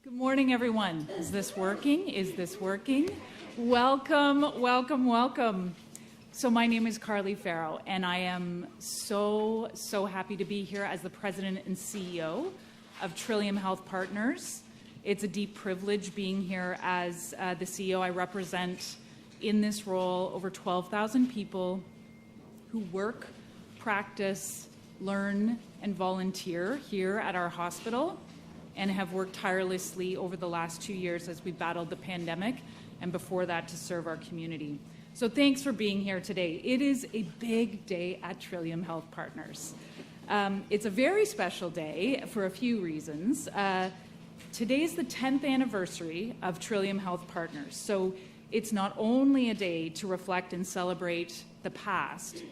Good morning, everyone. Is this working? Is this working? Welcome, welcome, welcome. So my name is Carly Farrow, and I am so happy to be here as the President and CEO of Trillium Health Partners. It's a deep privilege being here as the CEO. I represent in this role over 12,000 people who work, practice, learn, and volunteer here at our hospital, and have worked tirelessly over the last 2 years as we battled the pandemic, and before that to serve our community. So thanks for being here today. It is a big day at Trillium Health Partners. It's a very special day for a few reasons. Today is the 10th anniversary of Trillium Health Partners. So it's not only a day to reflect and celebrate the past,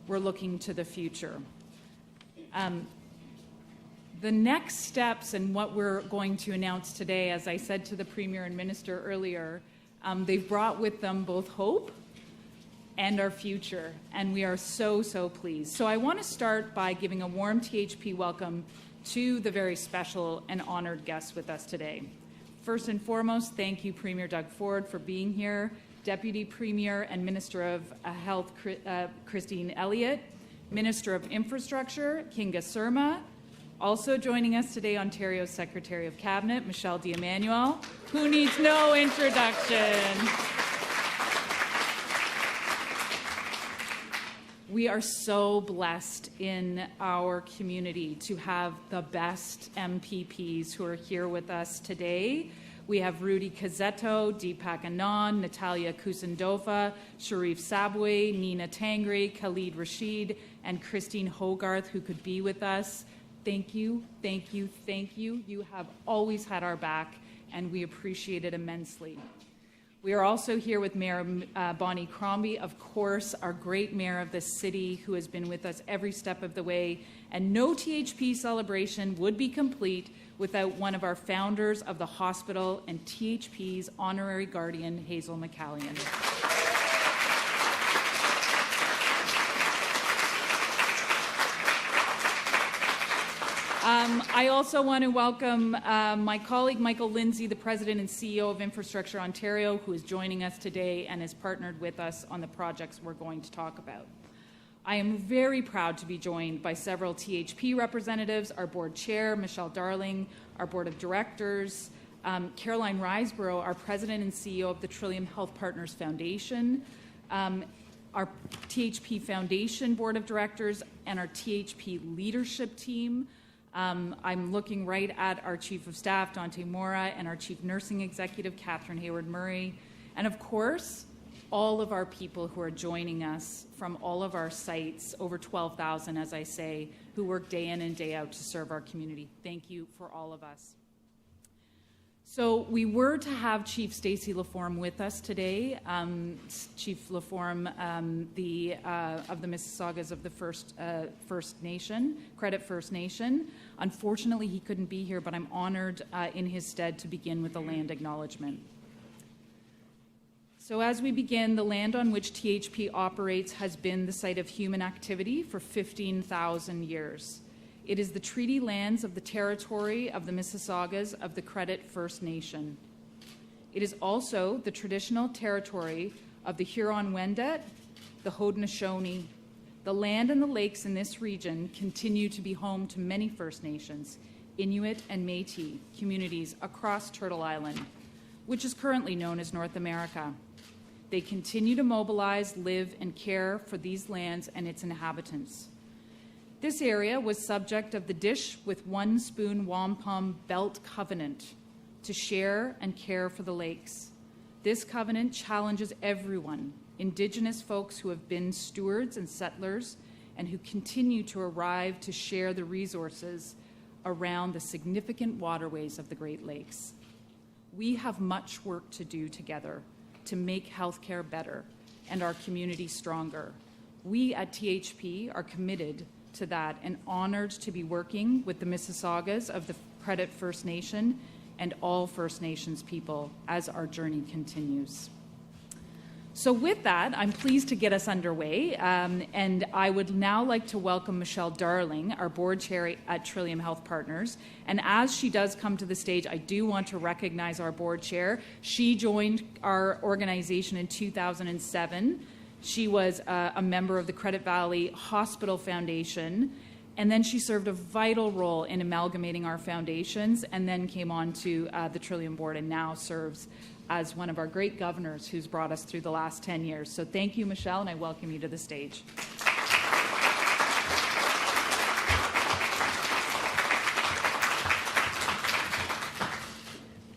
we're looking to the future. The next steps and what we're going to announce today, as I said to the Premier and Minister earlier, they've brought with them both hope and our future, and we are so pleased. So I want to start by giving a warm THP welcome to the very special and honored guests with us today. First and foremost, thank you, Premier Doug Ford, for being here, Deputy Premier and Minister of Health Christine Elliott, Minister of Infrastructure Kinga Surma. Also joining us today, Ontario's Secretary of Cabinet, Michelle D'Emmanuel, who needs no introduction. We are so blessed in our community to have the best MPPs who are here with us today. We have Rudy Cazzetto, Deepak Anand, Natalia Kusendova, Sharif Sabwe, Nina Tangri, Khalid Rashid, and Christine Hogarth, who could be with us. Thank you, thank you, thank you. You have always had our back, and we appreciate it immensely. We are also here with Mayor Bonnie Crombie, of course, our great mayor of this city, who has been with us every step of the way. And no THP celebration would be complete without one of our founders of the hospital and THP's honorary guardian, Hazel McCallion. I also want to welcome my colleague, Michael Lindsay, the President and CEO of Infrastructure Ontario, who is joining us today and has partnered with us on the projects we're going to talk about. I am very proud to be joined by several THP representatives, our board chair, Michelle Darling, our board of directors, Caroline Riseborough, our President and CEO of the Trillium Health Partners Foundation, our THP Foundation board of directors, and our THP leadership team. I'm looking right at our Chief of Staff, Dante Mora, and our Chief Nursing Executive, Catherine Hayward-Murray, and of course, all of our people who are joining us from all of our sites, over 12,000, as I say, who work day in and day out to serve our community. Thank you for all of us. So we were to have Chief Stacey Laforme with us today. Chief Laforme, of the Mississaugas of the First Nation, Credit First Nation. Unfortunately, he couldn't be here, but I'm honored in his stead to begin with a land acknowledgement. So as we begin, the land on which THP operates has been the site of human activity for 15,000 years. It is the treaty lands of the territory of the Mississaugas of the Credit First Nation. It is also the traditional territory of the Huron-Wendat, the Haudenosaunee. The land and the lakes in this region continue to be home to many First Nations, Inuit and Métis communities across Turtle Island, which is currently known as North America. They continue to mobilize, live, and care for these lands and its inhabitants. This area was subject of the Dish with One Spoon Wampum Belt Covenant to share and care for the lakes. This covenant challenges everyone, Indigenous folks who have been stewards and settlers and who continue to arrive to share the resources around the significant waterways of the Great Lakes. We have much work to do together to make healthcare better and our community stronger. We at THP are committed to that and honored to be working with the Mississaugas of the Credit First Nation and all First Nations people as our journey continues. So with that, I'm pleased to get us underway, and I would now like to welcome Michelle Darling, our board chair at Trillium Health Partners. And as she does come to the stage, I do want to recognize our board chair. She joined our organization in 2007. She was a member of the Credit Valley Hospital Foundation, and then she served a vital role in amalgamating our foundations, and then came on to the Trillium board and now serves as one of our great governors who's brought us through the last 10 years. So thank you, Michelle, and I welcome you to the stage.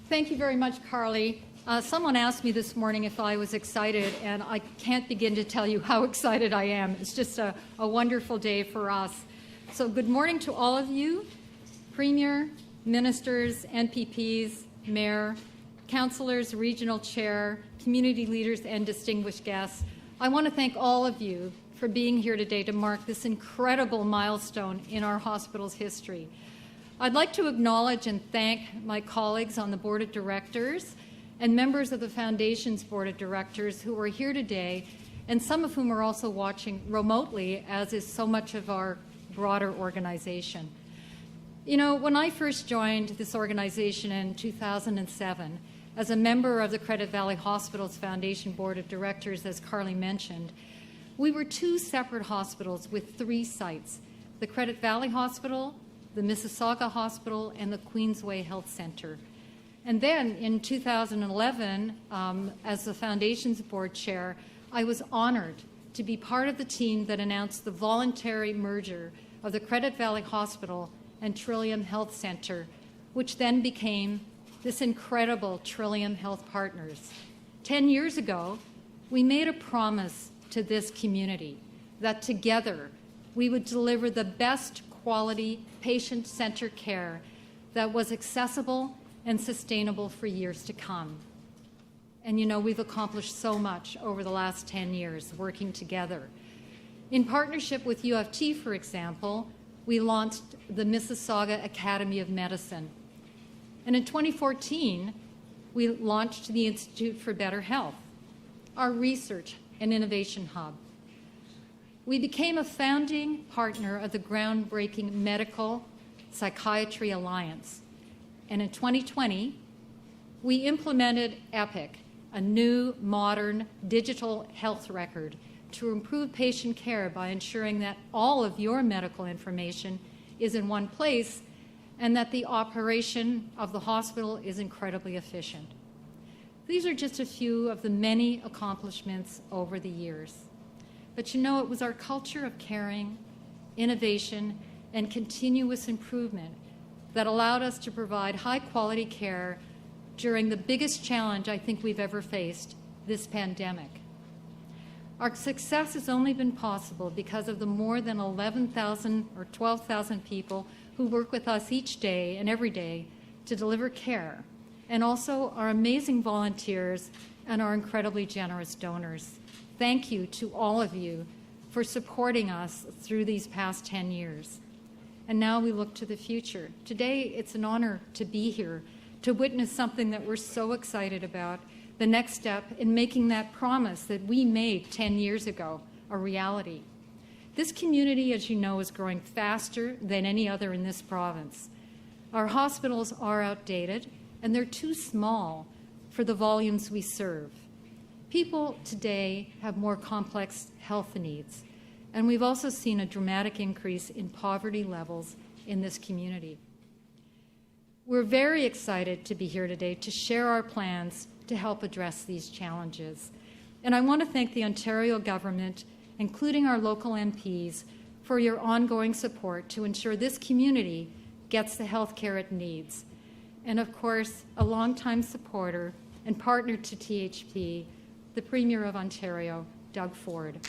Thank you very much, Carly. Someone asked me this morning if I was excited, and I can't begin to tell you how excited I am. It's just a wonderful day for us. So good morning to all of you, Premier, Ministers, NPPs, Mayor, councillors, regional chair, community leaders, and distinguished guests. I want to thank all of you for being here today to mark this incredible milestone in our hospital's history. I'd like to acknowledge and thank my colleagues on the board of directors and members of the Foundation's board of directors who are here today, and some of whom are also watching remotely, as is so much of our broader organization. You know, when I first joined this organization in 2007, as a member of the Credit Valley Hospital's Foundation Board of Directors, as Carly mentioned, we were two separate hospitals with three sites: the Credit Valley Hospital, the Mississauga Hospital, and the Queensway Health Centre. And then in 2011, as the Foundation's board chair, I was honored to be part of the team that announced the voluntary merger of the Credit Valley Hospital and Trillium Health Centre, which then became this incredible Trillium Health Partners. 10 years ago, we made a promise to this community that together we would deliver the best quality patient-centered care that was accessible and sustainable for years to come. And you know, we've accomplished so much over the last 10 years working together. In partnership with U of T, for example, we launched the Mississauga Academy of Medicine. And in 2014, we launched the Institute for Better Health, our research and innovation hub. We became a founding partner of the groundbreaking Medical Psychiatry Alliance. And in 2020, we implemented EPIC, a new, modern, digital health record to improve patient care by ensuring that all of your medical information is in one place and that the operation of the hospital is incredibly efficient. These are just a few of the many accomplishments over the years. But you know, it was our culture of caring, innovation, and continuous improvement that allowed us to provide high-quality care during the biggest challenge I think we've ever faced, this pandemic. Our success has only been possible because of the more than 11,000 or 12,000 people who work with us each day and every day to deliver care, and also our amazing volunteers and our incredibly generous donors. Thank you to all of you for supporting us through these past 10 years. And now we look to the future. Today, it's an honor to be here to witness something that we're so excited about, the next step in making that promise that we made 10 years ago a reality. This community, as you know, is growing faster than any other in this province. Our hospitals are outdated, and they're too small for the volumes we serve. People today have more complex health needs, and we've also seen a dramatic increase in poverty levels in this community. We're very excited to be here today to share our plans to help address these challenges. And I want to thank the Ontario government, including our local MPs, for your ongoing support to ensure this community gets the health care it needs. And of course, a longtime supporter and partner to THP, the Premier of Ontario, Doug Ford.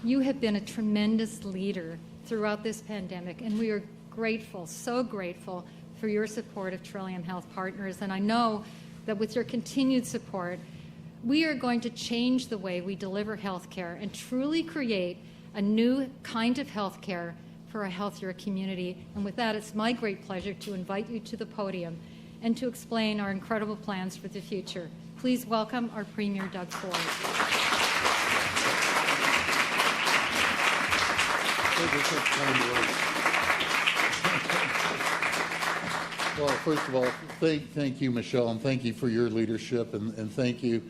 You have been a tremendous leader throughout this pandemic, and we are grateful, so grateful, for your support of Trillium Health Partners. And I know that with your continued support, we are going to change the way we deliver health care and truly create a new kind of health care for a healthier community. And with that, it's my great pleasure to invite you to the podium and to explain our incredible plans for the future. Please welcome our Premier, Doug Floyd. Well, first of all, thank you, Michelle, and thank you for your leadership, and thank you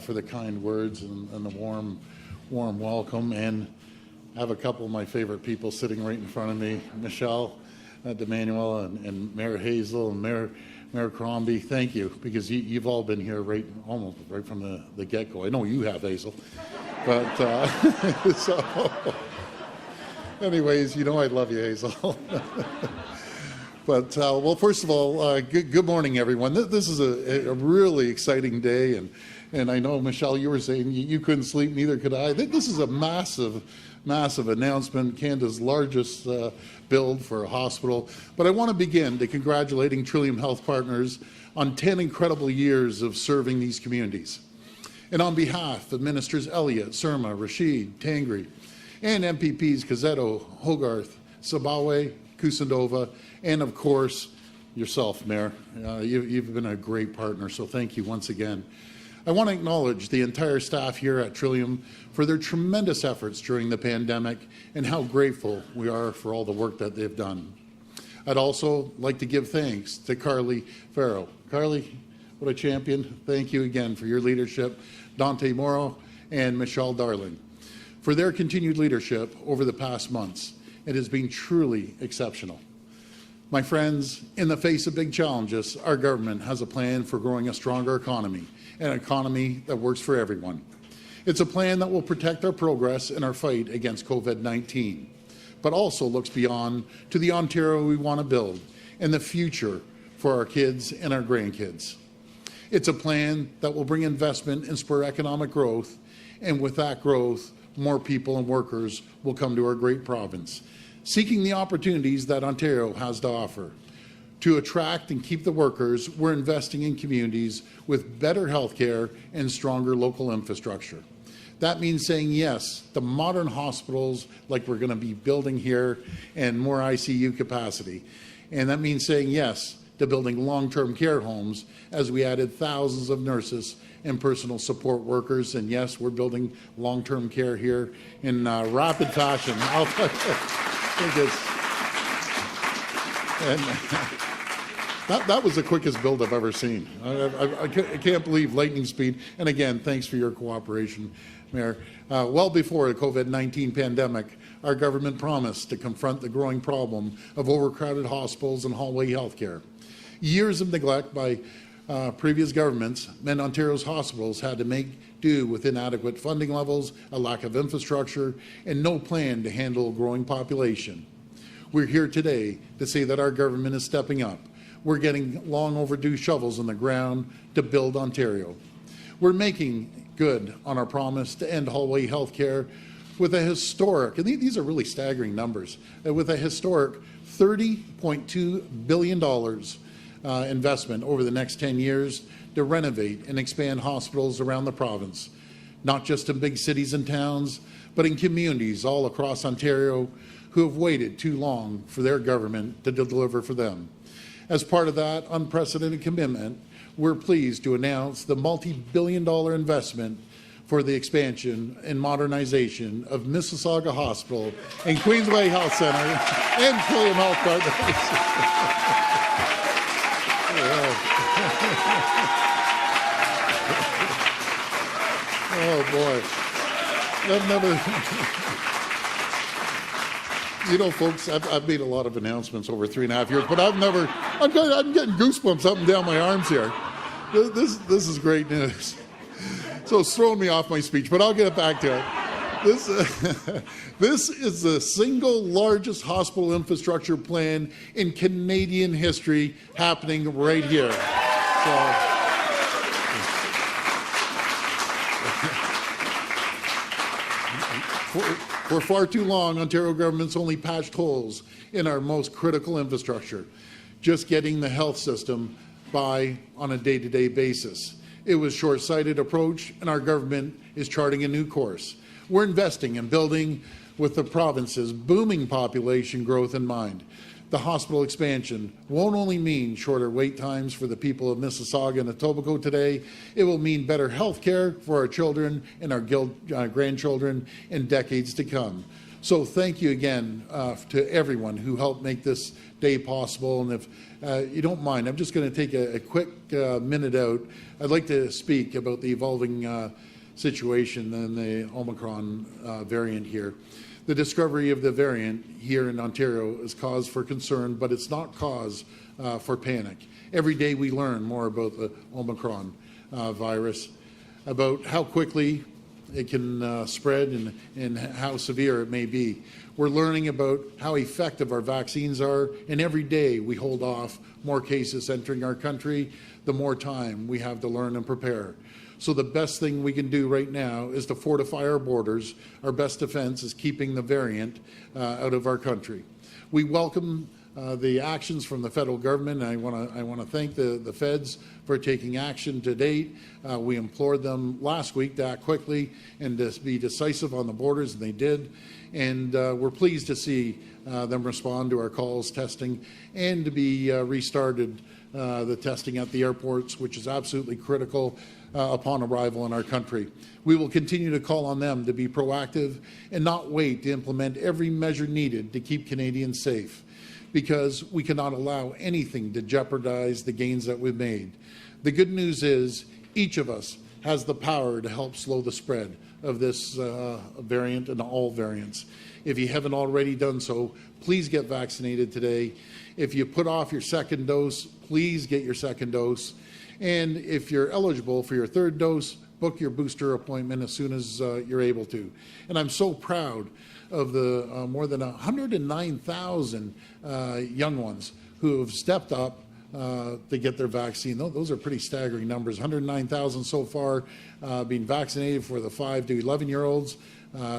for the kind words and the warm welcome. And I have a couple of my favorite people sitting right in front of me, Michelle DeManuel and Mayor Hazel and Mayor Crombie. Thank you, because you've all been here almost right from the get-go. I know you have, Hazel, but so anyways, you know I love you, Hazel. But, well, first of all, good morning, everyone. This is a really exciting day, and I know, Michelle, you were saying you couldn't sleep, neither could I. This is a massive announcement, Canada's largest build for a hospital. But I want to begin by congratulating Trillium Health Partners on 10 incredible years of serving these communities. And on behalf of Ministers Elliott, Surma, Rashid, Tangri, and MPPs Cazzetto, Hogarth, Sabawe, Kusindova, and of course, yourself, Mayor. You've been a great partner, so thank you once again. I want to acknowledge the entire staff here at Trillium for their tremendous efforts during the pandemic and how grateful we are for all the work that they've done. I'd also like to give thanks to Carly Farrow. Carly, what a champion. Thank you again for your leadership. Dante Morrow and Michelle Darling for their continued leadership over the past months. It has been truly exceptional. My friends, in the face of big challenges, our government has a plan for growing a stronger economy, an economy that works for everyone. It's a plan that will protect our progress in our fight against COVID-19, but also looks beyond to the Ontario we want to build and the future for our kids and our grandkids. It's a plan that will bring investment and spur economic growth, and with that growth, more people and workers will come to our great province, seeking the opportunities that Ontario has to offer. To attract and keep the workers, we're investing in communities with better health care and stronger local infrastructure. That means saying yes to modern hospitals like we're going to be building here and more ICU capacity. And that means saying yes to building long-term care homes as we added thousands of nurses and personal support workers. And yes, we're building long-term care here in rapid fashion. That was the quickest build I've ever seen. I can't believe lightning speed. And again, thanks for your cooperation, Mayor. Well before the COVID-19 pandemic, our government promised to confront the growing problem of overcrowded hospitals and hallway health care. Years of neglect by previous governments meant Ontario's hospitals had to make do with inadequate funding levels, a lack of infrastructure, and no plan to handle a growing population. We're here today to say that our government is stepping up. We're getting long overdue shovels in the ground to build Ontario. We're making good on our promise to end hallway health care with a historic, and these are really staggering numbers, with a historic $30.2 billion investment over the next 10 years to renovate and expand hospitals around the province, not just in big cities and towns, but in communities all across Ontario who have waited too long for their government to deliver for them. As part of that unprecedented commitment, we're pleased to announce the multi-billion-dollar investment for the expansion and modernization of Mississauga Hospital and Queensway Health Centre and Trillium Health Partners. Oh boy, that never. You know, folks, I've made a lot of announcements over 3.5 years, but I'm getting goosebumps up and down my arms here. This is great news. So it's throwing me off my speech, but I'll get back to it. This is the single largest hospital infrastructure plan in Canadian history happening right here. For far too long, Ontario government's only patched holes in our most critical infrastructure, just getting the health system by on a day-to-day basis. It was a short-sighted approach, and our government is charting a new course. We're investing in building with the province's booming population growth in mind. The hospital expansion won't only mean shorter wait times for the people of Mississauga and Etobicoke today, it will mean better health care for our children and our grandchildren in decades to come. So thank you again to everyone who helped make this day possible. And if you don't mind, I'm just going to take a quick minute out. I'd like to speak about the evolving situation in the Omicron variant here. The discovery of the variant here in Ontario is cause for concern, but it's not cause for panic. Every day we learn more about the Omicron virus, about how quickly it can spread and how severe it may be. We're learning about how effective our vaccines are, and every day we hold off more cases entering our country, the more time we have to learn and prepare. So the best thing we can do right now is to fortify our borders. Our best defense is keeping the variant out of our country. We welcome the actions from the federal government, and I want to thank the feds for taking action to date. We implored them last week to act quickly and to be decisive on the borders, and they did. And we're pleased to see them respond to our calls, testing, and to be restarted the testing at the airports, which is absolutely critical upon arrival in our country. We will continue to call on them to be proactive and not wait to implement every measure needed to keep Canadians safe, because we cannot allow anything to jeopardize the gains that we've made. The good news is each of us has the power to help slow the spread of this variant and all variants. If you haven't already done so, please get vaccinated today. If you put off your second dose, please get your second dose. And if you're eligible for your third dose, book your booster appointment as soon as you're able to. And I'm so proud of the more than 109,000 young ones who have stepped up to get their vaccine. Those are pretty staggering numbers. 109,000 so far being vaccinated for the 5 to 11-year-olds.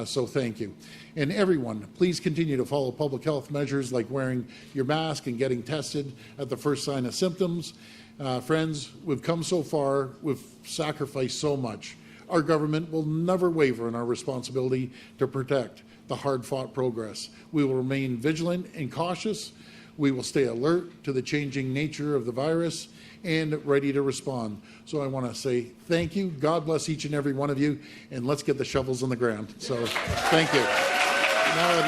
So thank you. And everyone, please continue to follow public health measures like wearing your mask and getting tested at the first sign of symptoms. Friends, we've come so far, we've sacrificed so much. Our government will never waver in our responsibility to protect the hard-fought progress. We will remain vigilant and cautious. We will stay alert to the changing nature of the virus and ready to respond. So I want to say thank you. God bless each and every one of you, and let's get the shovels in the ground. So thank you. Now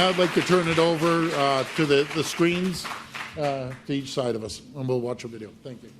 I'd like to turn it over to the screens to each side of us, and we'll watch a video. Thank you.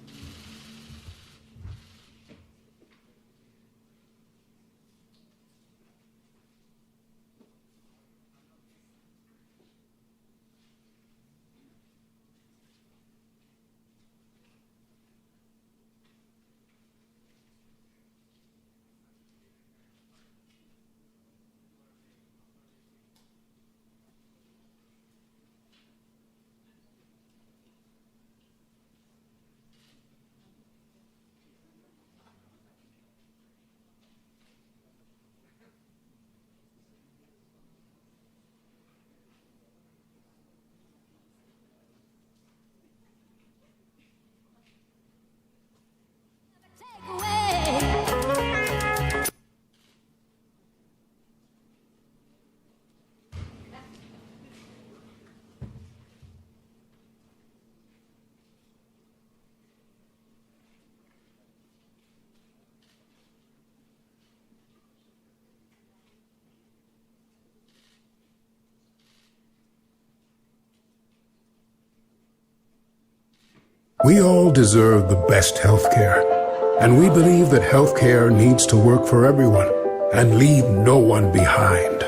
We all deserve the best health care, and we believe that health care needs to work for everyone and leave no one behind.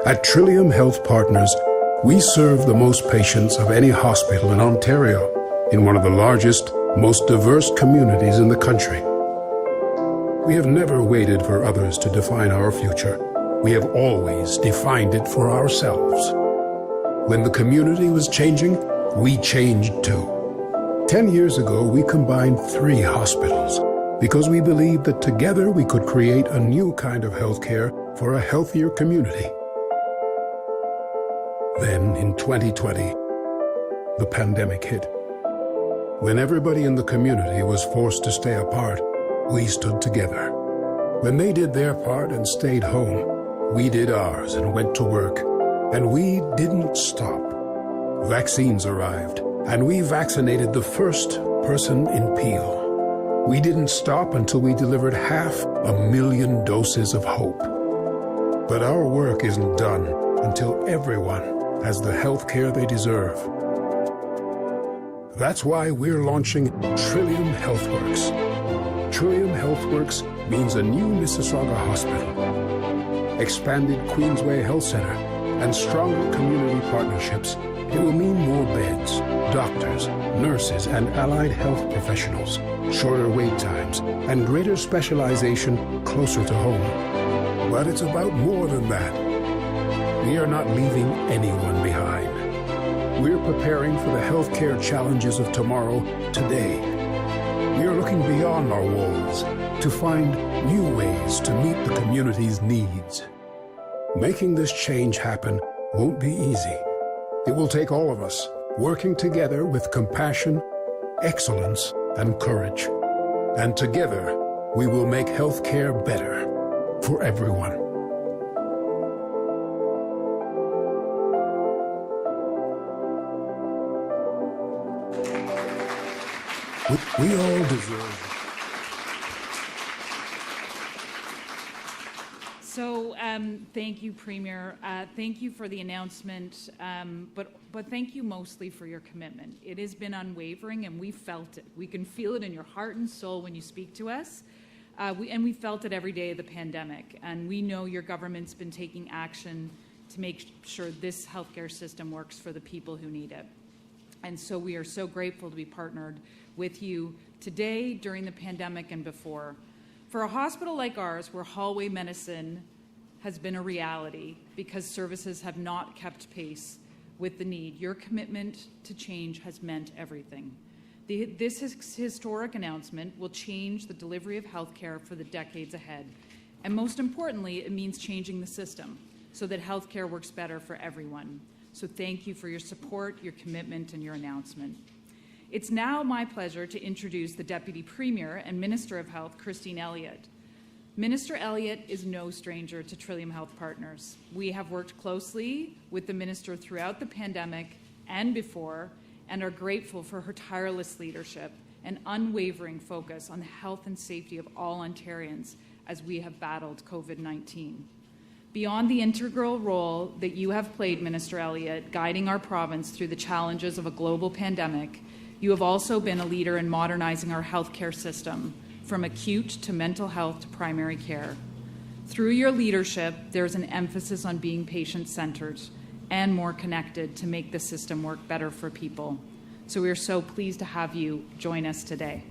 At Trillium Health Partners, we serve the most patients of any hospital in Ontario, in one of the largest, most diverse communities in the country. We have never waited for others to define our future. We have always defined it for ourselves. When the community was changing, we changed too. 10 years ago, we combined 3 hospitals because we believed that together we could create a new kind of healthcare for a healthier community. Then, in 2020, the pandemic hit. When everybody in the community was forced to stay apart, we stood together. When they did their part and stayed home, we did ours and went to work. And we didn't stop. Vaccines arrived, and we vaccinated the first person in Peel. We didn't stop until we delivered 500,000 doses of hope. But our work isn't done until everyone has the health care they deserve. That's why we're launching Trillium HealthWorks. Trillium HealthWorks means a new Mississauga Hospital, expanded Queensway Health Centre, and stronger community partnerships. It will mean more beds, doctors, nurses, and allied health professionals, shorter wait times, and greater specialization closer to home. But it's about more than that. We are not leaving anyone behind. We're preparing for the healthcare challenges of tomorrow, today. We are looking beyond our walls to find new ways to meet the community's needs. Making this change happen won't be easy. It will take all of us working together with compassion, excellence, and courage. And together, we will make healthcare better for everyone. We all deserve. So thank you, Premier. Thank you for the announcement, but thank you mostly for your commitment. It has been unwavering, and we felt it. We can feel it in your heart and soul when you speak to us. We felt it every day of the pandemic, and we know your government's been taking action to make sure this healthcare system works for the people who need it. And so we are so grateful to be partnered with you today, during the pandemic, and before. For a hospital like ours, where hallway medicine has been a reality because services have not kept pace with the need, your commitment to change has meant everything. This historic announcement will change the delivery of healthcare for the decades ahead. And most importantly, it means changing the system so that healthcare works better for everyone. So thank you for your support, your commitment, and your announcement. It's now my pleasure to introduce the Deputy Premier and Minister of Health, Christine Elliott. Minister Elliott is no stranger to Trillium Health Partners. We have worked closely with the Minister throughout the pandemic and before, and are grateful for her tireless leadership and unwavering focus on the health and safety of all Ontarians as we have battled COVID-19. Beyond the integral role that you have played, Minister Elliott, guiding our province through the challenges of a global pandemic, you have also been a leader in modernizing our healthcare system, from acute to mental health to primary care. Through your leadership, there is an emphasis on being patient-centered and more connected to make the system work better for people. So we are so pleased to have you join us today.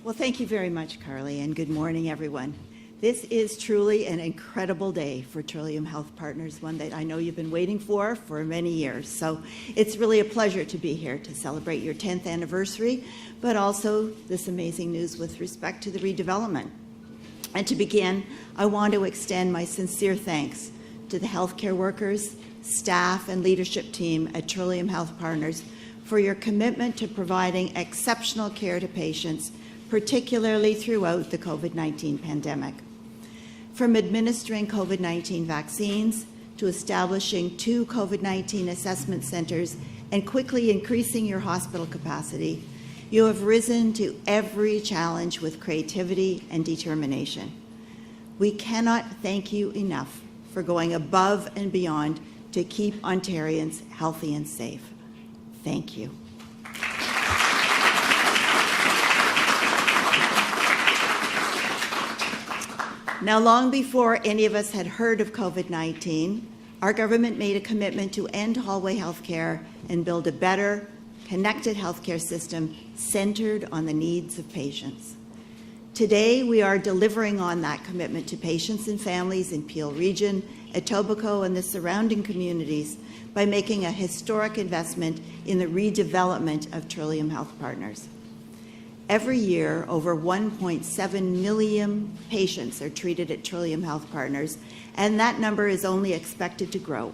Well, thank you very much, Carly, and good morning, everyone. This is truly an incredible day for Trillium Health Partners, one that I know you've been waiting for many years. So it's really a pleasure to be here to celebrate your 10th anniversary, but also this amazing news with respect to the redevelopment. And to begin, I want to extend my sincere thanks to the healthcare workers, staff, and leadership team at Trillium Health Partners for your commitment to providing exceptional care to patients, particularly throughout the COVID-19 pandemic. From administering COVID-19 vaccines to establishing 2 COVID-19 assessment centers and quickly increasing your hospital capacity, you have risen to every challenge with creativity and determination. We cannot thank you enough for going above and beyond to keep Ontarians healthy and safe. Thank you. Now, long before any of us had heard of COVID-19, our government made a commitment to end hallway healthcare and build a better, connected healthcare system centered on the needs of patients. Today, we are delivering on that commitment to patients and families in Peel Region, Etobicoke, and the surrounding communities by making a historic investment in the redevelopment of Trillium Health Partners. Every year, over 1.7 million patients are treated at Trillium Health Partners, and that number is only expected to grow.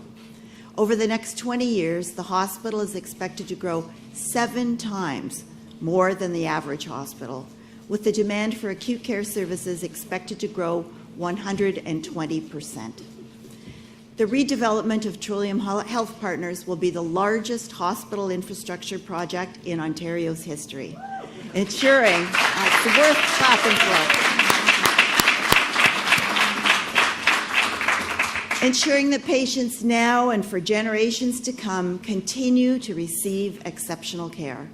Over the next 20 years, the hospital is expected to grow 7 times more than the average hospital, with the demand for acute care services expected to grow 120%. The redevelopment of Trillium Health Partners will be the largest hospital infrastructure project in Ontario's history, ensuring it's worth clapping for. Ensuring that patients now and for generations to come continue to receive exceptional care.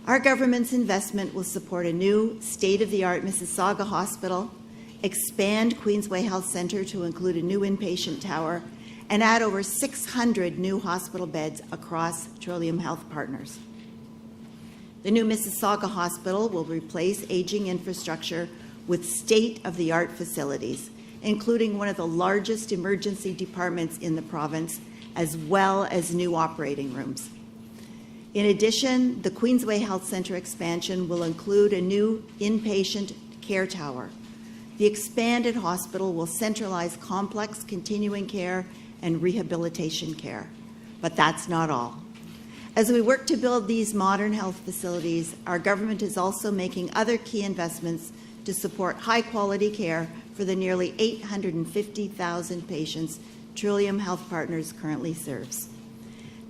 Our government's investment will support a new state-of-the-art Mississauga Hospital, expand Queensway Health Centre to include a new inpatient tower, and add over 600 new hospital beds across Trillium Health Partners. The new Mississauga Hospital will replace aging infrastructure with state-of-the-art facilities, including one of the largest emergency departments in the province, as well as new operating rooms. In addition, the Queensway Health Centre expansion will include a new inpatient care tower. The expanded hospital will centralize complex continuing care and rehabilitation care. But that's not all. As we work to build these modern health facilities, our government is also making other key investments to support high-quality care for the nearly 850,000 patients Trillium Health Partners currently serves.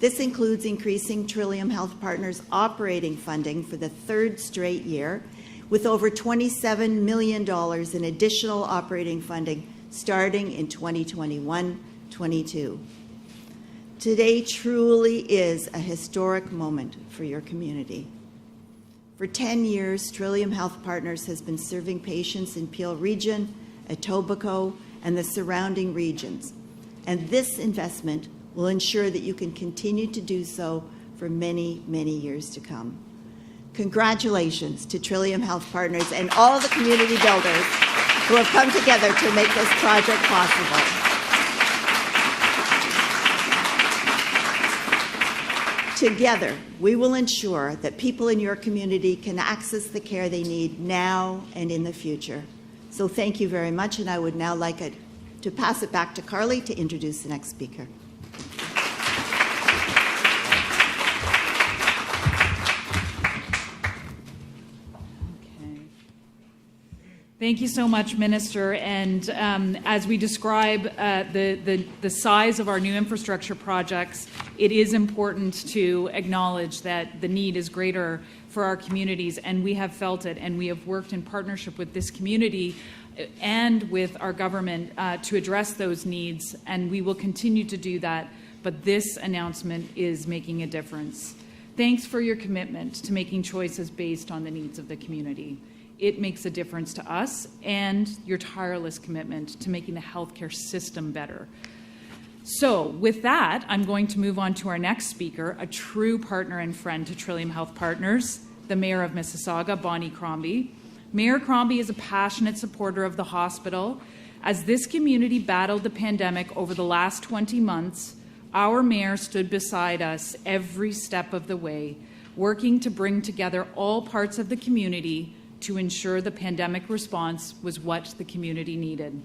This includes increasing Trillium Health Partners' operating funding for the 3rd straight year, with over $27 million in additional operating funding starting in 2021-22. Today truly is a historic moment for your community. For 10 years, Trillium Health Partners has been serving patients in Peel Region, Etobicoke, and the surrounding regions. And this investment will ensure that you can continue to do so for many, many years to come. Congratulations to Trillium Health Partners and all the community builders who have come together to make this project possible. Together, we will ensure that people in your community can access the care they need now and in the future. So thank you very much, and I would now like to pass it back to Carly to introduce the next speaker. Thank you so much, Minister. And as we describe the size of our new infrastructure projects, it is important to acknowledge that the need is greater for our communities, and we have felt it, and we have worked in partnership with this community and with our government to address those needs, and we will continue to do that, but this announcement is making a difference. Thanks for your commitment to making choices based on the needs of the community. It makes a difference to us, and your tireless commitment to making the healthcare system better. So with that, I'm going to move on to our next speaker, a true partner and friend to Trillium Health Partners, the Mayor of Mississauga, Bonnie Crombie. Mayor Crombie is a passionate supporter of the hospital. As this community battled the pandemic over the last 20 months, our mayor stood beside us every step of the way, working to bring together all parts of the community to ensure the pandemic response was what the community needed.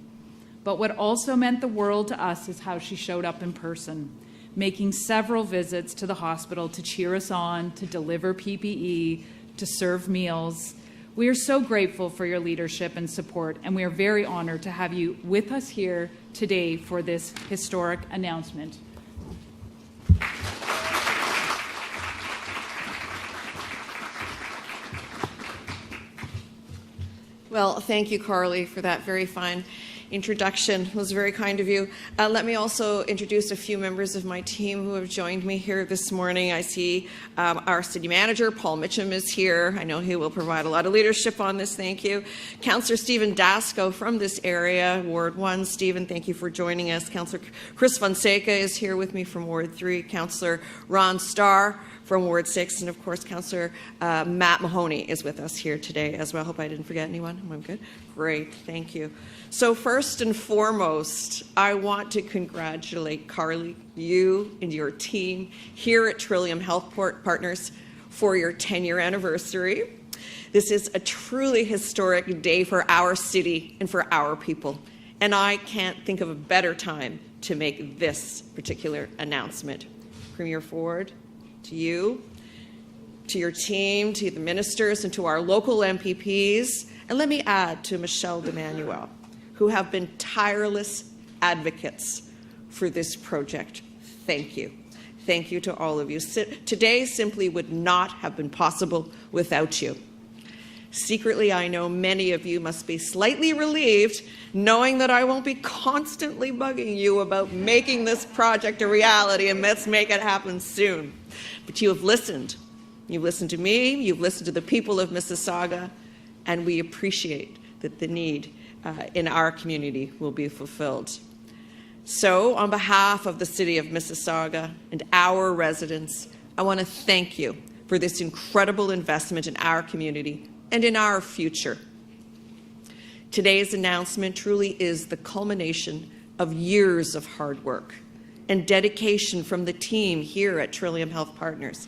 But what also meant the world to us is how she showed up in person, making several visits to the hospital to cheer us on, to deliver PPE, to serve meals. We are so grateful for your leadership and support, and we are very honored to have you with us here today for this historic announcement. Well, thank you, Carly, for that very fine introduction. It was very kind of you. Let me also introduce a few members of my team who have joined me here this morning. I see our city manager, Paul Mitchum, is here. I know he will provide a lot of leadership on this. Thank you. Councillor Stephen Dasco from this area, Ward 1. Stephen, thank you for joining us. Councillor Chris Fonseca is here with me from Ward 3. Councillor Ron Starr from Ward 6, and of course, Councillor Matt Mahoney is with us here today as well. I hope I didn't forget anyone. I'm good? Great, thank you. So first and foremost, I want to congratulate Carly, you and your team here at Trillium Health Partners for your 10-year anniversary. This is a truly historic day for our city and for our people. And I can't think of a better time to make this particular announcement. Premier Ford, to you, to your team, to the ministers, and to our local MPPs, and let me add to Michelle D'Emmanuel, who have been tireless advocates for this project. Thank you. Thank you to all of you. Today simply would not have been possible without you. Secretly, I know many of you must be slightly relieved knowing that I won't be constantly bugging you about making this project a reality, and let's make it happen soon. But you have listened. You've listened to me, you've listened to the people of Mississauga, and we appreciate that the need in our community will be fulfilled. So, on behalf of the City of Mississauga and our residents, I want to thank you for this incredible investment in our community and in our future. Today's announcement truly is the culmination of years of hard work and dedication from the team here at Trillium Health Partners.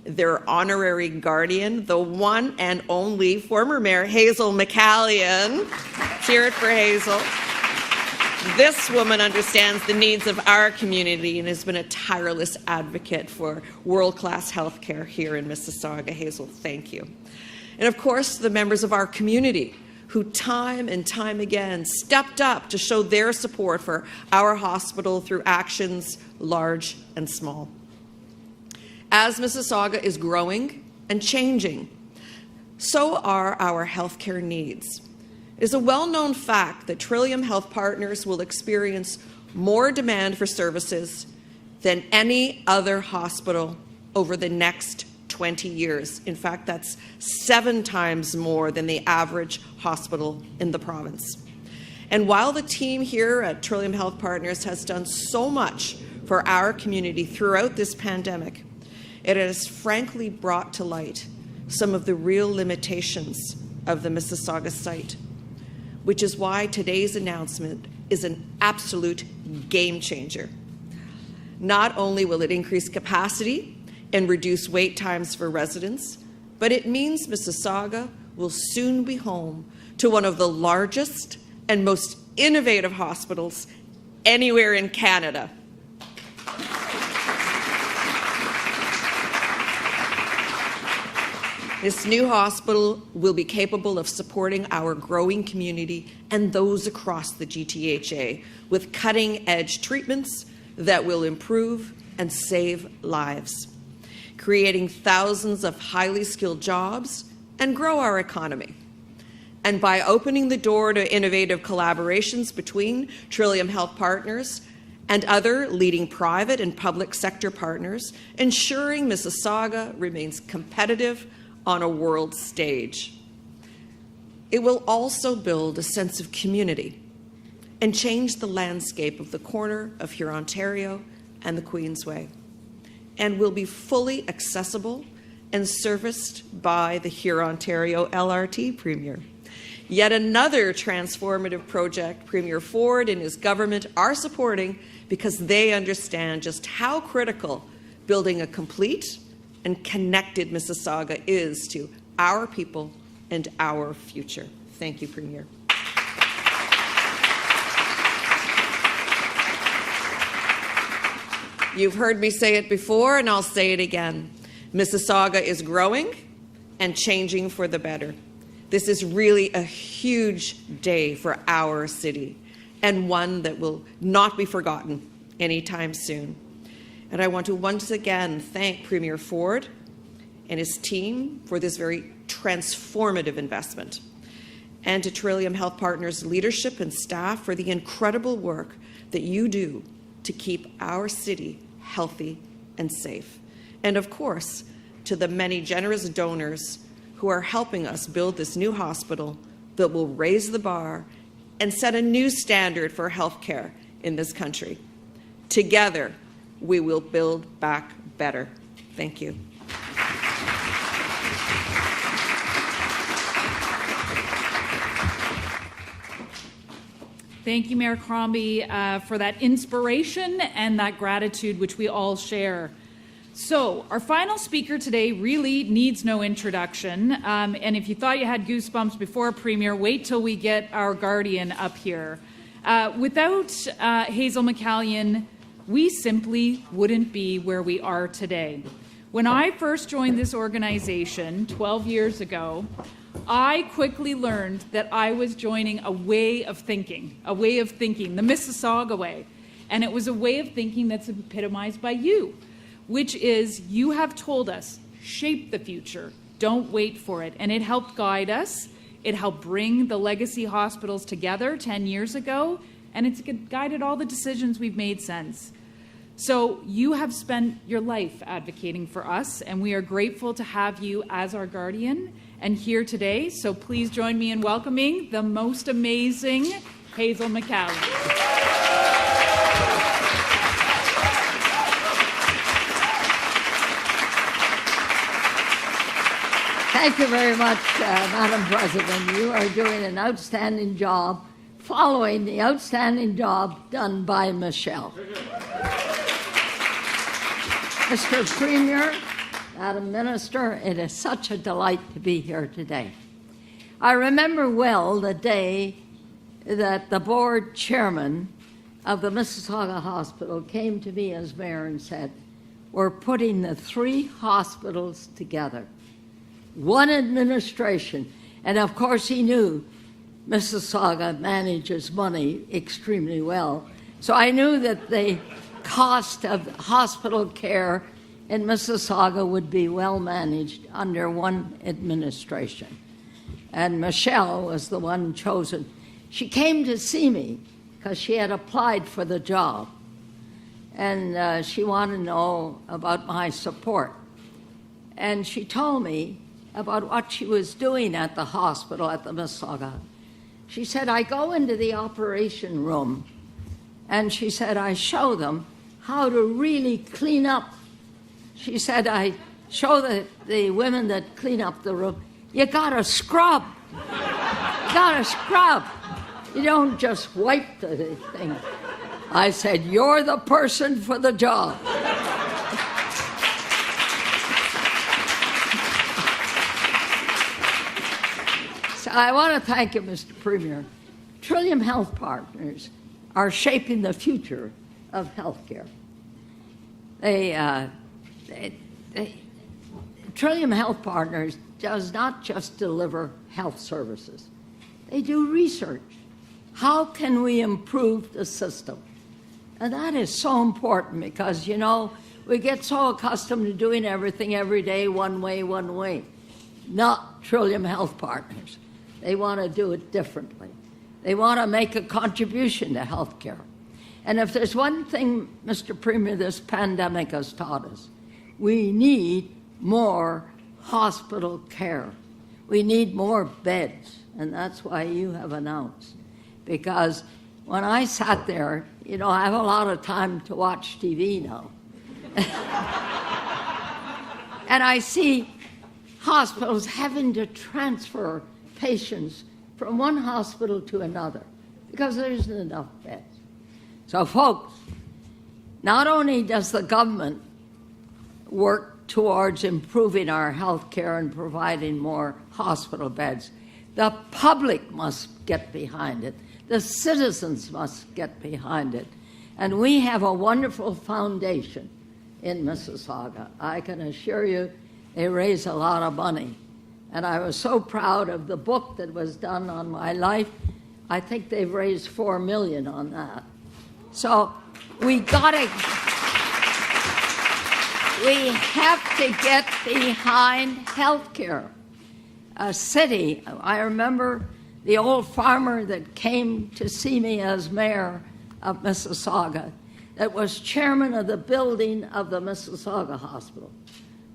Their honorary guardian, the one and only former Mayor Hazel McCallion. Cheer it for Hazel. This woman understands the needs of our community and has been a tireless advocate for world-class health care here in Mississauga. Hazel, thank you. And of course, the members of our community who time and time again stepped up to show their support for our hospital through actions large and small. As Mississauga is growing and changing, so are our healthcare needs. It is a well-known fact that Trillium Health Partners will experience more demand for services than any other hospital over the next 20 years. In fact, that's 7 times more than the average hospital in the province. And while the team here at Trillium Health Partners has done so much for our community throughout this pandemic, it has frankly brought to light some of the real limitations of the Mississauga site, which is why today's announcement is an absolute game changer. Not only will it increase capacity and reduce wait times for residents, but it means Mississauga will soon be home to one of the largest and most innovative hospitals anywhere in Canada. This new hospital will be capable of supporting our growing community and those across the GTHA with cutting-edge treatments that will improve and save lives, creating thousands of highly skilled jobs and grow our economy. And by opening the door to innovative collaborations between Trillium Health Partners and other leading private and public sector partners, ensuring Mississauga remains competitive on a world stage. It will also build a sense of community and change the landscape of the corner of Hurontario and the Queensway, and will be fully accessible and serviced by the Hurontario LRT Premier. Yet another transformative project Premier Ford and his government are supporting because they understand just how critical building a complete and connected Mississauga is to our people and our future. Thank you, Premier. You've heard me say it before, and I'll say it again. Mississauga is growing and changing for the better. This is really a huge day for our city, and one that will not be forgotten anytime soon. And I want to once again thank Premier Ford and his team for this very transformative investment, and to Trillium Health Partners leadership and staff for the incredible work that you do to keep our city healthy and safe. And of course, to the many generous donors who are helping us build this new hospital that will raise the bar and set a new standard for healthcare in this country. Together, we will build back better. Thank you. Thank you, Mayor Crombie, for that inspiration and that gratitude which we all share. So, our final speaker today really needs no introduction. And if you thought you had goosebumps before Premier, wait till we get our guardian up here. Without Hazel McCallion, we simply wouldn't be where we are today. When I first joined this organization 12 years ago, I quickly learned that I was joining a way of thinking, the Mississauga way. And it was a way of thinking that's epitomized by you, which is you have told us, shape the future, don't wait for it. And it helped guide us. It helped bring the legacy hospitals together 10 years ago, and it's guided all the decisions we've made since. So you have spent your life advocating for us, and we are grateful to have you as our guardian and here today. So please join me in welcoming the most amazing Hazel McCallion. Thank you very much, Madam President. You are doing an outstanding job following the outstanding job done by Michelle. Mr. Premier, Madam Minister, it is such a delight to be here today. I remember well the day that the board chairman of the Mississauga Hospital came to me as mayor and said, we're putting the 3 hospitals together. One administration, and of course he knew Mississauga manages money extremely well, so I knew that the cost of hospital care in Mississauga would be well managed under one administration. And Michelle was the one chosen. She came to see me because she had applied for the job, and she wanted to know about my support. And she told me about what she was doing at the hospital at the Mississauga. She said, I go into the operation room, and she said, I show them how to really clean up. She said, I show the women that clean up the room, you gotta scrub. You gotta scrub. You don't just wipe the thing. I said, you're the person for the job. So I want to thank you, Mr. Premier. Trillium Health Partners are shaping the future of healthcare. Trillium Health Partners does not just deliver health services. They do research. How can we improve the system? And that is so important because, you know, we get so accustomed to doing everything every day one way. Not Trillium Health Partners. They want to do it differently. They want to make a contribution to healthcare. And if there's one thing, Mr. Premier, this pandemic has taught us, we need more hospital care. We need more beds, and that's why you have announced. Because when I sat there, you know, I have a lot of time to watch TV now. And I see hospitals having to transfer patients from one hospital to another because there isn't enough beds. So, folks, not only does the government work towards improving our health care and providing more hospital beds, the public must get behind it. The citizens must get behind it. And we have a wonderful foundation in Mississauga. I can assure you they raise a lot of money. And I was so proud of the book that was done on my life. I think they've raised $4 million on that. So we have to get behind healthcare. A city, I remember the old farmer that came to see me as mayor of Mississauga, that was chairman of the building of the Mississauga Hospital,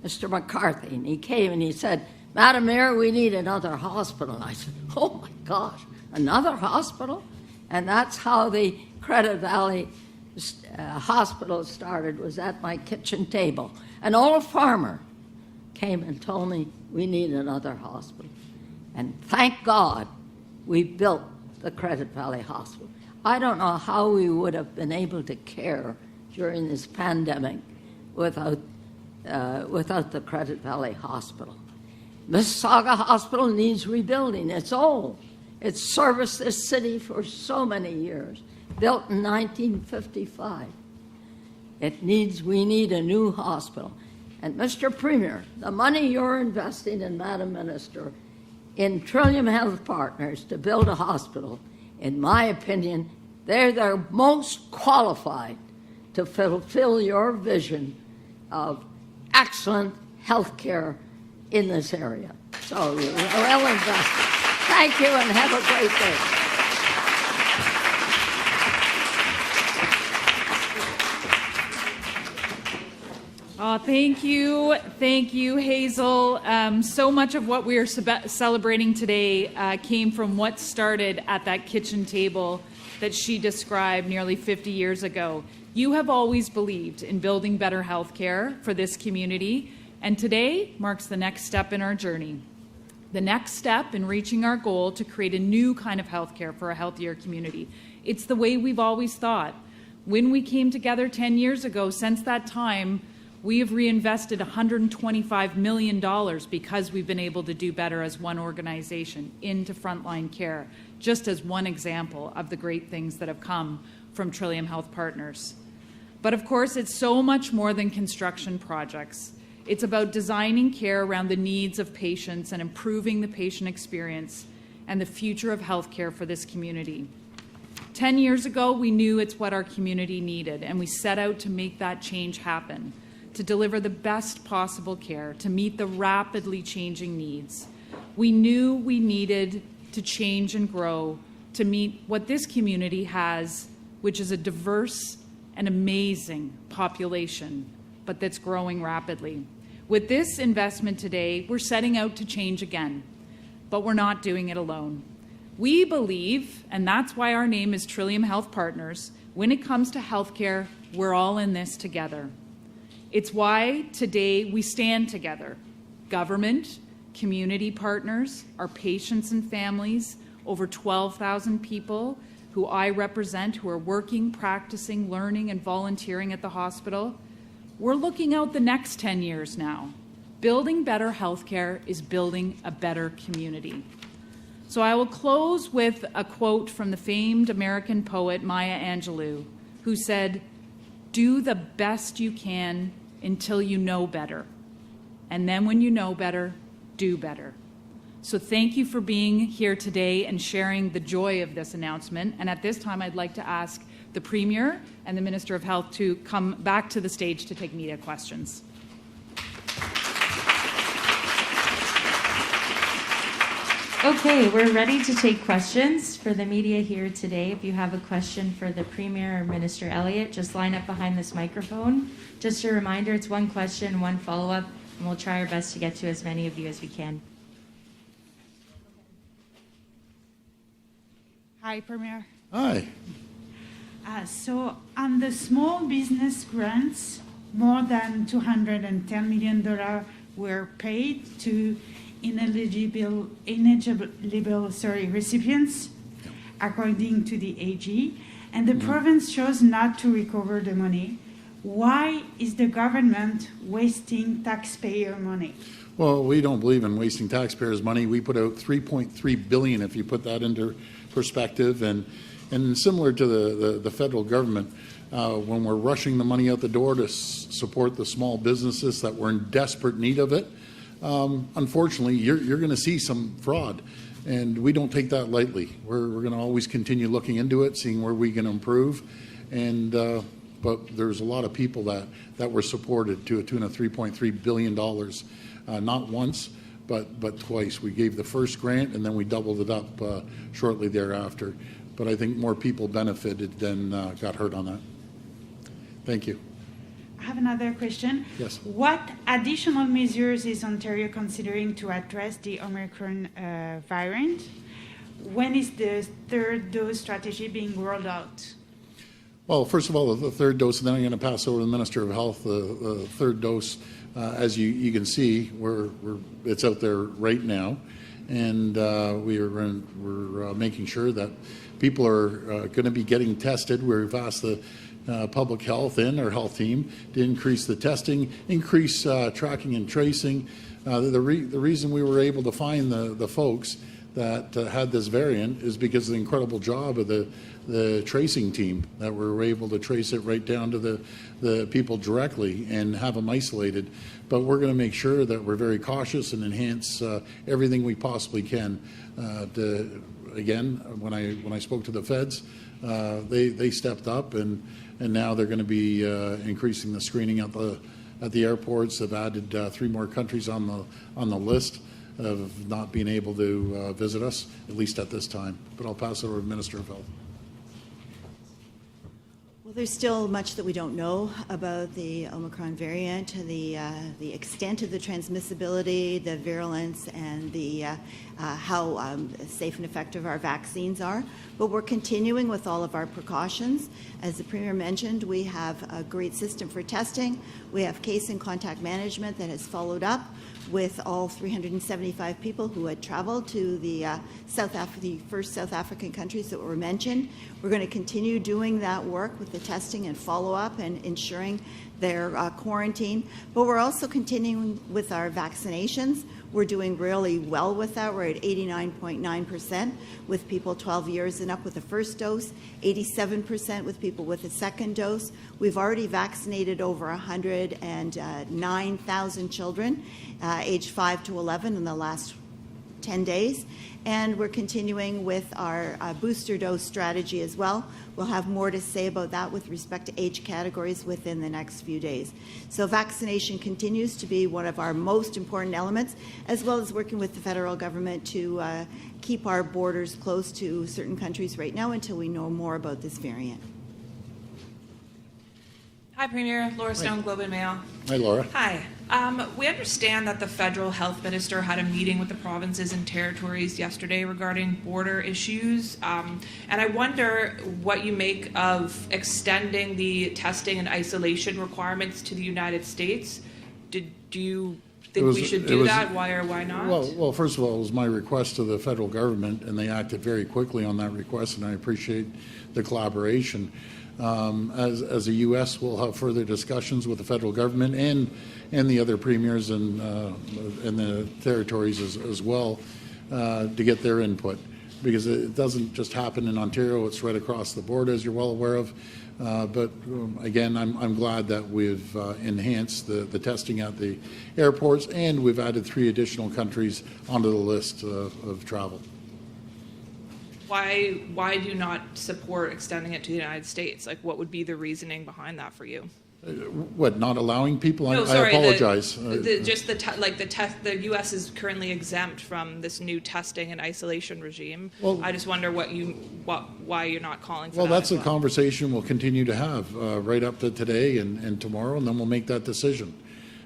Mr. McCarthy. And he came and he said, Madam Mayor, we need another hospital. And I said, oh my gosh, another hospital? And that's how the Credit Valley Hospital started, was at my kitchen table. An old farmer came and told me we need another hospital. And thank God we built the Credit Valley Hospital. I don't know how we would have been able to care during this pandemic without the Credit Valley Hospital. Mississauga Hospital needs rebuilding. It's old. It's serviced this city for so many years, built in 1955. We need a new hospital. And Mr. Premier, the money you're investing in, Madam Minister, in Trillium Health Partners to build a hospital, in my opinion, they're the most qualified to fulfill your vision of excellent health care in this area. So you're well invested. Thank you and have a great day. Thank you, Hazel. So much of what we are celebrating today came from what started at that kitchen table that she described nearly 50 years ago. You have always believed in building better health care for this community, and today marks the next step in our journey. The next step in reaching our goal to create a new kind of health care for a healthier community. It's the way we've always thought. When we came together 10 years ago, since that time, we have reinvested $125 million because we've been able to do better as one organization into frontline care, just as one example of the great things that have come from Trillium Health Partners. But of course, it's so much more than construction projects. It's about designing care around the needs of patients and improving the patient experience and the future of healthcare for this community. 10 years ago, we knew it's what our community needed, and we set out to make that change happen, to deliver the best possible care, to meet the rapidly changing needs. We knew we needed to change and grow to meet what this community has, which is a diverse and amazing population, but that's growing rapidly. With this investment today, we're setting out to change again, but we're not doing it alone. We believe, and that's why our name is Trillium Health Partners, when it comes to healthcare, we're all in this together. It's why today we stand together. Government, community partners, our patients and families, over 12,000 people who I represent who are working, practicing, learning, and volunteering at the hospital. We're looking out the next 10 years now. Building better healthcare is building a better community. So I will close with a quote from the famed American poet Maya Angelou, who said, "Do the best you can until you know better. And then when you know better, do better." So thank you for being here today and sharing the joy of this announcement. And at this time, I'd like to ask the Premier and the Minister of Health to come back to the stage to take media questions. Okay, we're ready to take questions for the media here today. If you have a question for the Premier or Minister Elliott, just line up behind this microphone. Just a reminder, it's one question, one follow-up, and we'll try our best to get to as many of you as we can. Hi, Premier. Hi. So on the small business grants, more than $210 million were paid to ineligible recipients, according to the AG, and the province chose not to recover the money. Why is the government wasting taxpayer money? Well, we don't believe in wasting taxpayers' money. We put out $3.3 billion, if you put that into perspective, and similar to the federal government, when we're rushing the money out the door to support the small businesses that were in desperate need of it, unfortunately, you're going to see some fraud, and we don't take that lightly. We're going to always continue looking into it, seeing where we can improve, and but there's a lot of people that were supported to a tune of $3.3 billion, not once, but twice. We gave the first grant, and then we doubled it up shortly thereafter. But I think more people benefited than got hurt on that. Thank you. I have another question. Yes. What additional measures is Ontario considering to address the Omicron variant? When is the third dose strategy being rolled out? Well, first of all, the third dose, and then I'm going to pass over to the Minister of Health. The third dose, as you can see, it's out there right now, and we're making sure that people are going to be getting tested. We've asked the public health and our health team to increase the testing, increase tracking and tracing. The reason we were able to find the folks that had this variant is because of the incredible job of the tracing team, that we were able to trace it right down to the people directly and have them isolated. But we're going to make sure that we're very cautious and enhance everything we possibly can. Again, when I spoke to the feds, they stepped up, and now they're going to be increasing the screening at the airports. They've added 3 more countries on the list of not being able to visit us, at least at this time. But I'll pass it over to the Minister of Health. Well, there's still much that we don't know about the Omicron variant, the extent of the transmissibility, the virulence, and how safe and effective our vaccines are. But we're continuing with all of our precautions. As the Premier mentioned, we have a great system for testing. We have case and contact management that has followed up with all 375 people who had traveled to the first South African countries that were mentioned. We're going to continue doing that work with the testing and follow-up and ensuring their quarantine. But we're also continuing with our vaccinations. We're doing really well with that. We're at 89.9% with people 12 years and up with the first dose, 87% with people with a second dose. We've already vaccinated over 109,000 children aged 5 to 11 in the last 10 days. And we're continuing with our booster dose strategy as well. We'll have more to say about that with respect to age categories within the next few days. So vaccination continues to be one of our most important elements, as well as working with the federal government to keep our borders closed to certain countries right now until we know more about this variant. Hi, Premier. Laura Stone, Globe and Mail. Hi, Laura. Hi. We understand that the federal health minister had a meeting with the provinces and territories yesterday regarding border issues. And I wonder what you make of extending the testing and isolation requirements to the United States. Do you think we should do that? Why or why not? Well, first of all, it was my request to the federal government, and they acted very quickly on that request, and I appreciate the collaboration. As a U.S., we'll have further discussions with the federal government and the other premiers and the territories as well to get their input, because it doesn't just happen in Ontario; it's right across the board, as you're well aware of. But again, I'm glad that we've enhanced the testing at the airports, and we've added 3 additional countries onto the list of travel. Why do you not support extending it to the United States? Like, what would be the reasoning behind that for you? What, not allowing people? No, sorry, I apologize. The U.S. is currently exempt from this new testing and isolation regime. Well, I just wonder why you're not calling for that. Well, that's a conversation we'll continue to have right up to today and tomorrow, and then we'll make that decision.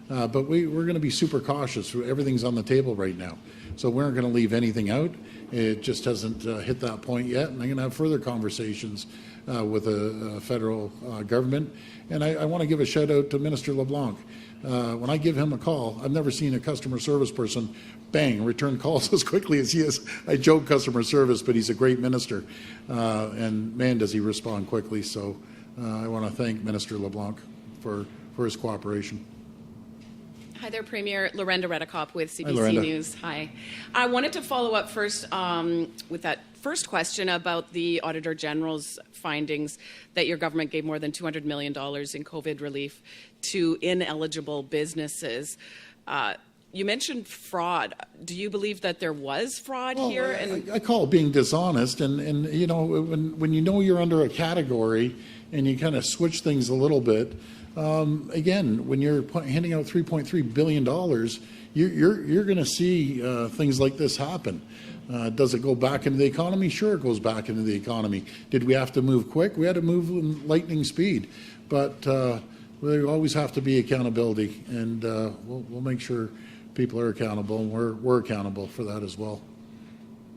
But we're going to be super cautious. Everything's on the table right now. So we aren't going to leave anything out. It just hasn't hit that point yet. And I'm going to have further conversations with the federal government. And I want to give a shout out to Minister LeBlanc. When I give him a call, I've never seen a customer service person, bang, return calls as quickly as he is. I joke customer service, but he's a great minister. And man, does he respond quickly. So I want to thank Minister LeBlanc for his cooperation. Hi there, Premier. Lorenda Redekop with CBC Hi, News. Hi. I wanted to follow up first with that first question about the Auditor General's findings that your government gave more than $200 million in COVID relief to ineligible businesses. You mentioned fraud. Do you believe that there was fraud here? I call it being dishonest. And you know, when you know you're under a category and you kind of switch things a little bit, again, when you're handing out $3.3 billion, you're going to see things like this happen. Does it go back into the economy? Sure, it goes back into the economy. Did we have to move quick? We had to move in lightning speed. But there always have to be accountability, and we'll make sure people are accountable, and we're accountable for that as well.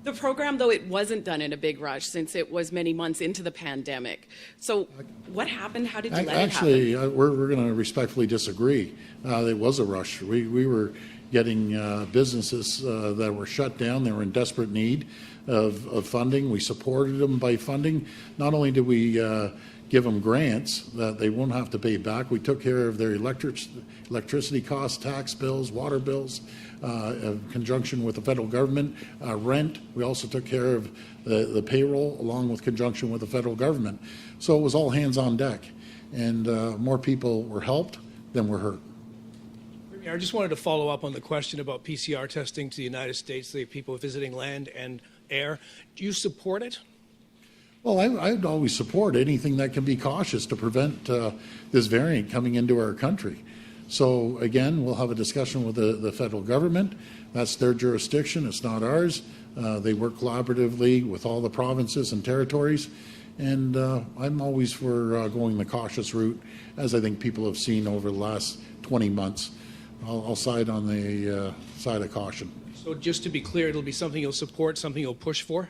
The program, though, it wasn't done in a big rush since it was many months into the pandemic. So what happened? How did you let it happen? Actually, we're going to respectfully disagree. It was a rush. We were getting businesses that were shut down. They were in desperate need of funding. We supported them by funding. Not only did we give them grants that they won't have to pay back. We took care of their electricity costs, tax bills, water bills, in conjunction with the federal government, rent. We also took care of the payroll along with conjunction with the federal government. So it was all hands on deck, and more people were helped than were hurt. I just wanted to follow up on the question about PCR testing to the United States, the people visiting land and air. Do you support it? Well, I'd always support anything that can be cautious to prevent this variant coming into our country. So again, we'll have a discussion with the federal government. That's their jurisdiction. It's not ours. They work collaboratively with all the provinces and territories. And I'm always for going the cautious route, as I think people have seen over the last 20 months. I'll side on the side of caution. So just to be clear, it'll be something you'll support, something you'll push for?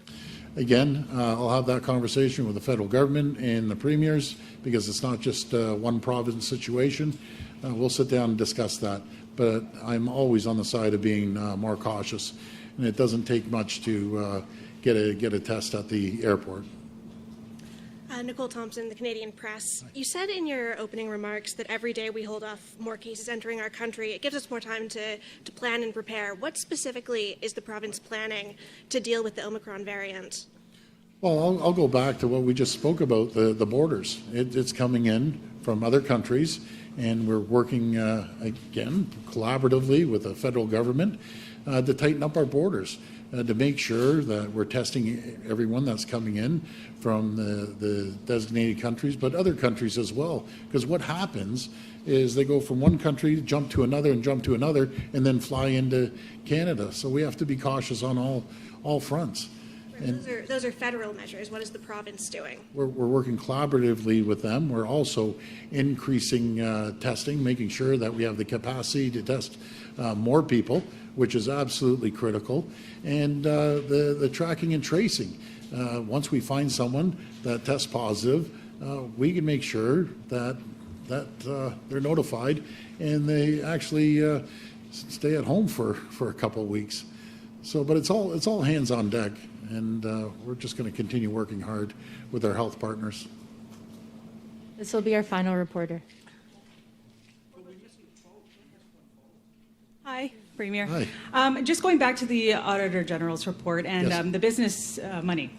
Again, I'll have that conversation with the federal government and the premiers, because it's not just one province situation. We'll sit down and discuss that. But I'm always on the side of being more cautious, and it doesn't take much to get a test at the airport. Nicole Thompson, the Canadian Press. You said in your opening remarks that every day we hold off more cases entering our country. It gives us more time to plan and prepare. What specifically is the province planning to deal with the Omicron variant? Well, I'll go back to what we just spoke about, the borders. It's coming in from other countries, and we're working, again, collaboratively with the federal government to tighten up our borders, to make sure that we're testing everyone that's coming in from the designated countries, but other countries as well. Because what happens is they go from one country, jump to another, and then fly into Canada. So we have to be cautious on all fronts. Right, those are federal measures. What is the province doing? We're working collaboratively with them. We're also increasing testing, making sure that we have the capacity to test more people, which is absolutely critical, and the tracking and tracing. Once we find someone that tests positive, we can make sure that they're notified and they actually stay at home for a couple of weeks. So, but it's all hands on deck, and we're just going to continue working hard with our health partners. This will be our final reporter. Hi, Premier. Hi. Just going back to the Auditor General's report and Yes. The business money.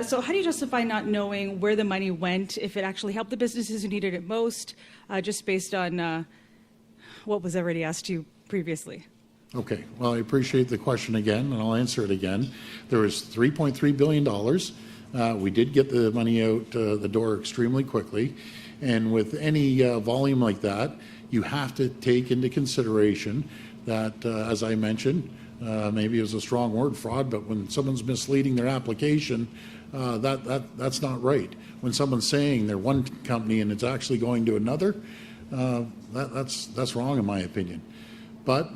So how do you justify not knowing where the money went, if it actually helped the businesses who needed it most, just based on what was already asked you previously? Okay, well, I appreciate the question again, and I'll answer it again. There was $3.3 billion. We did get the money out the door extremely quickly, and with any volume like that, you have to take into consideration that, as I mentioned, maybe it was a strong word, fraud, but when someone's misleading their application, that's not right. When someone's saying they're one company and it's actually going to another, that's wrong in my opinion. But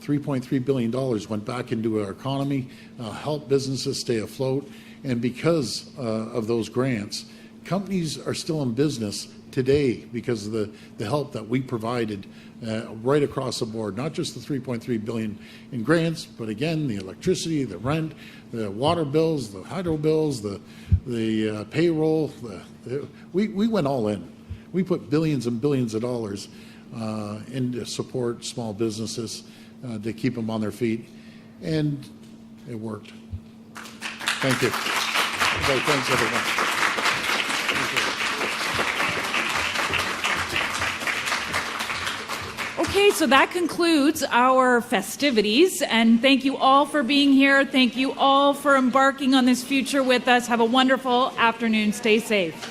$3.3 billion went back into our economy, helped businesses stay afloat, and because of those grants, companies are still in business today because of the help that we provided right across the board, not just the $3.3 billion in grants, but again, the electricity, the rent, the water bills, the hydro bills, the payroll. We went all in. We put billions and billions of dollars in to support small businesses, to keep them on their feet, and it worked. Thank you. Okay, thanks, everyone. Okay, so that concludes our festivities, and thank you all for being here. Thank you all for embarking on this future with us. Have a wonderful afternoon. Stay safe.